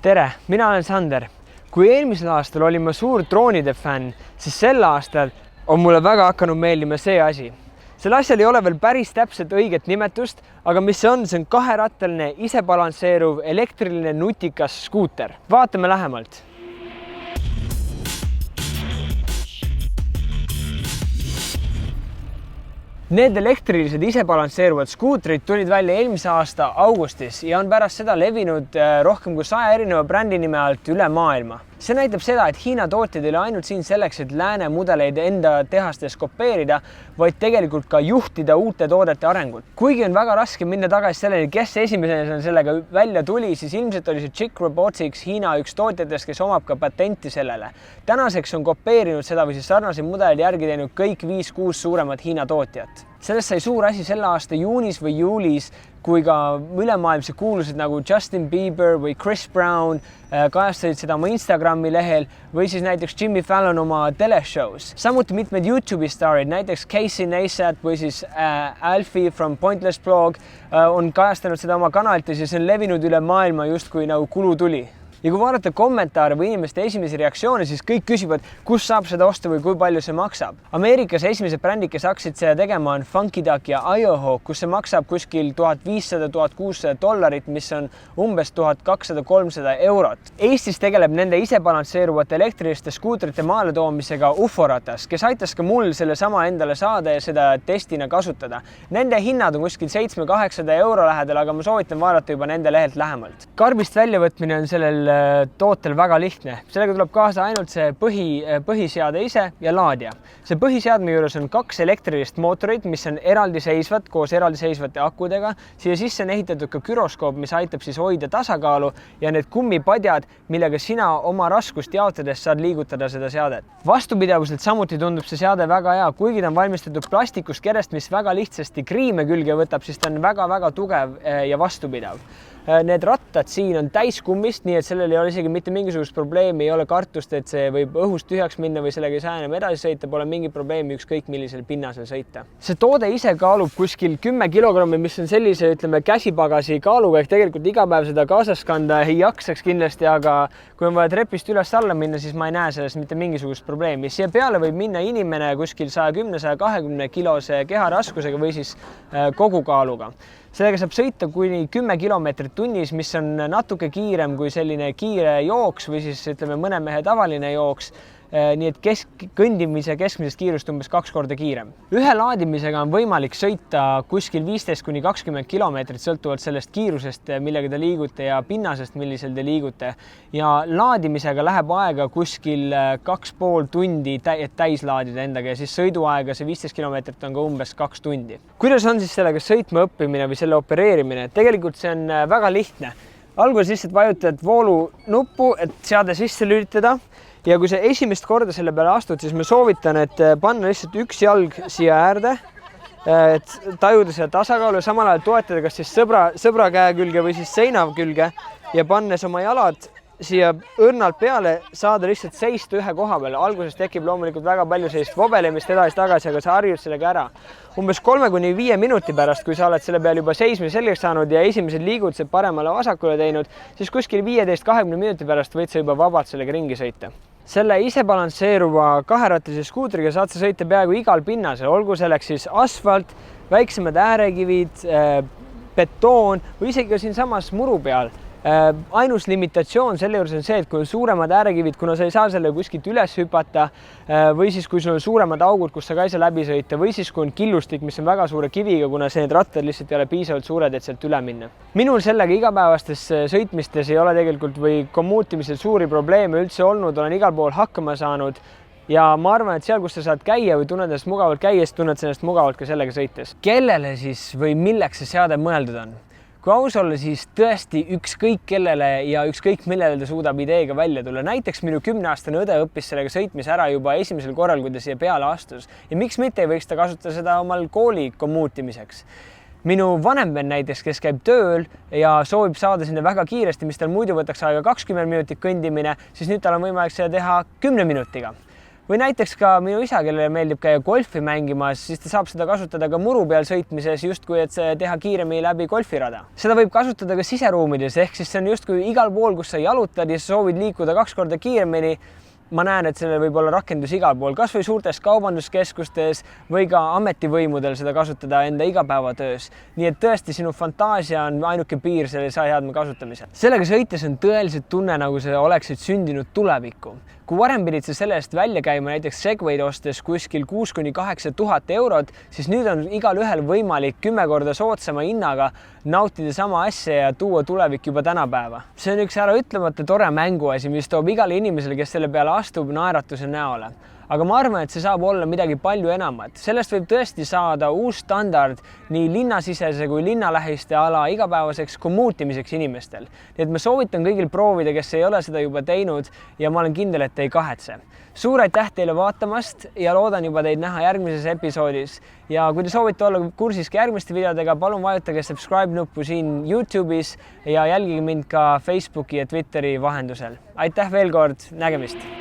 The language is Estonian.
Tere, mina olen Sander. Kui eelmisel aastal olin ma suur droonide fänn, siis sel aastal on mulle väga hakanud meeldima see asi. Sel asjal ei ole veel päris täpselt õiget nimetust, aga mis see on kaherattaline, isebalansseeruv, elektriline nutikas skuuter. Vaatame lähemalt. Need elektrilised isebalansseeruvad skuutrid tulid välja eelmise aasta augustis ja on pärast seda levinud rohkem kui 100 erineva brändi nime alt üle maailma. See näitab seda, et Hiina tootjad ei ole ainult siin selleks, et lääne mudeleid enda tehastes kopeerida, vaid tegelikult ka juhtida uute toodete arengut. Kuigi on väga raske minna tagasi selleni, kes esimesena sellega välja tuli, siis ilmselt oli see Chick Robotics Hiina üks tootjatest, kes omab ka patenti sellele. Tänaseks on kopeerinud seda või siis sarnaseid mudeleid järgi teinud kõik 5-6 suuremat Hiina tootjat. Sellest sai suur asi selle aasta juunis või juulis, kui ka ülemaailmse kuulused nagu Justin Bieber või Chris Brown kajastasid seda oma Instagrami lehel või siis näiteks Jimmy Fallon oma teleshows. Samuti mitmed YouTube'i staarid, näiteks Casey Neistat või siis Alfie from Pointless Blog on kajastanud seda oma kanalites ja see on levinud üle maailma justkui nagu kulutuli. Ja kui vaadata kommentaare või inimeste esimesi reaktsioone, siis kõik küsivad, kus saab seda osta või kui palju see maksab. Ameerikas esimesed brändid, kes hakkasid seda tegema, on Funky Duck ja Ioho, kus see maksab kuskil $1500–1600, mis on umbes 1200–300 eurot. Eestis tegeleb nende isebalansseeruvate elektriliste skuutrite maale toomisega Uforatas, kes aitas ka mul selle sama endale saada ja seda testina kasutada. Nende hinnad on kuskil 700–800 euro lähedal, aga ma soovitan vaadata juba nende lehelt lähemalt. Karbist väljavõtmine on sellel tootel väga lihtne. Sellega tuleb kaasa ainult see põhiseade ise ja laadija. See põhiseadme juures on 2 elektrilist mootorit, mis on eraldiseisvad koos eraldiseisvate akudega. Siia sisse on ehitatud ka gyroskoop, mis aitab siis hoida tasakaalu ja need kummipadjad, millega sina oma raskust jaotades saad liigutada seda seadet. Vastupidavuselt samuti tundub see seade väga hea, kuigi ta on valmistatud plastikust kerest, mis väga lihtsasti kriime külge võtab, siis ta on väga tugev ja vastupidav. Need rattad siin on täiskummist, nii et sellel ei ole isegi mitte mingisugust probleemi, ei ole kartust, et see võib õhust tühjaks minna või sellega ei saa enam edasi sõita, pole mingi probleemi ükskõik millisel pinnasel sõita. See toode ise kaalub kuskil 10 kilogrammi, mis on sellise, käsipagasi kaaluga, ehk tegelikult iga päev seda kaasas kanda ei jaksaks kindlasti, aga kui on vaja trepist üles alla minna, siis ma ei näe sellest mitte mingisugust probleemi. Siia peale võib minna inimene kuskil 110–120 kilose keharaskusega või siis kogukaaluga. Sellega saab sõita kuni 10 kilomeetrit tunnis, mis on natuke kiirem kui selline kiire jooks või siis mõne mehe tavaline jooks. Nii et kõndimise keskmisest kiirust umbes 2 korda kiirem. Ühe laadimisega on võimalik sõita kuskil 15–20 kilomeetrit sõltuvalt sellest kiirusest, millega te liigute ja pinnasest, millisel te liigute. Ja laadimisega läheb aega kuskil 2,5 tundi, et täis laadida endaga ja siis sõiduaega see 15 kilomeetrit on ka umbes 2 tundi. Kuidas on siis sellega sõitma õppimine või selle opereerimine? Tegelikult see on väga lihtne. Alguses lihtsalt vajutad voolu nuppu, et seade sisse lülitada. Ja kui sa esimest korda selle peale astud, siis ma soovitan, et panna lihtsalt üks jalg siia äärde, et tajuda seda tasakaalu ja samal ajal toetada kas siis sõbra käe külge või siis seina külge ja pannes oma jalad siia õrnalt peale, saada lihtsalt seista ühe koha peale. Alguses tekib loomulikult väga palju sellist vobelemist edasi-tagasi, aga sa harjud sellega ära. Umbes 3–5 minuti pärast, kui sa oled selle peal juba seismise selgeks saanud ja esimesed liigutused paremale vasakule teinud, siis kuskil 15–20 minuti pärast võid sa juba vabalt sellega ringi sõita. Selle isebalansseeruva kaherattalise skuutriga saad sa sõita peaaegu igal pinnasel, olgu selleks siis asfalt, väiksemad äärekivid, betoon või isegi ka siin samas muru peal. Ainus limitatsioon selle juures on see, et kui on suuremad äärekivid, kuna sa ei saa selle kuskilt üles hüpata või siis kui sul on suuremad augud, kus sa ka ei saa läbi sõita või siis kui on killustik, mis on väga suure kiviga, kuna need rattad lihtsalt ei ole piisavalt suured, et sealt üle minna. Minul sellega igapäevastes sõitmistes ei ole tegelikult või kommuutimisel suuri probleeme üldse olnud, olen igal pool hakkama saanud ja ma arvan, et seal, kus sa saad käia või tunned ennast mugavalt käia, siis tunned ennast mugavalt ka sellega sõites. Kellele siis või milleks see seade mõeldud on? Kui aus olla, siis tõesti ükskõik kellele ja ükskõik millele ta suudab ideega välja tulla. Näiteks minu 10-aastane õde õppis sellega sõitmise ära juba esimesel korral, kui ta siia peale astus. Ja miks mitte ei võiks ta kasutada seda omal kooli kommuutimiseks? Minu vanem venn näiteks, kes käib tööl ja soovib saada sinna väga kiiresti, mis tal muidu võtaks aega 20 minutit kõndimine, siis nüüd tal on võimalik seda teha 10 minutiga. või näiteks ka minu isa, kellele meeldib käia golfi mängimas, siis ta saab seda kasutada ka muru peal sõitmises, justkui et teha kiiremini läbi golfirada. Seda võib kasutada ka siseruumides, ehk siis see on justkui igal pool, kus sa jalutad ja sa soovid liikuda 2 korda kiiremini. Ma näen, et sellel võib olla rakendus igal pool, kas või suurtes kaubanduskeskustes või ka ametivõimudel seda kasutada enda igapäevatöös. Nii et tõesti sinu fantaasia on ainuke piir selle seadme kasutamisel. Sellega sõites on tõeliselt tunne, nagu sa oleksid sündinud tulevikku. Kui varem pidid sa selle eest välja käima näiteks Segway'd ostes kuskil 6–8 tuhat eurot, siis nüüd on igal ühel võimalik 10 korda soodsama hinnaga nautida sama asja ja tuua tulevik juba tänapäeva. See on üks äraütlemata tore mänguasi, mis toob igale inimesele, kes selle peale astub, naeratuse näole. Aga ma arvan, et see saab olla midagi palju enamat. Sellest võib tõesti saada uus standard nii linnasisese kui linnalähiste ala igapäevaseks kommuutimiseks inimestel. Nii et ma soovitan kõigil proovida, kes ei ole seda juba teinud ja ma olen kindel, et ei kahetse. Suur aitäh teile vaatamast ja loodan juba teid näha järgmises episoodis. Ja kui te soovite olla kursis ka järgmiste videodega, palun vajutage subscribe nuppu siin YouTube'is ja jälgige mind ka Facebooki ja Twitteri vahendusel. Aitäh veel kord, nägemist!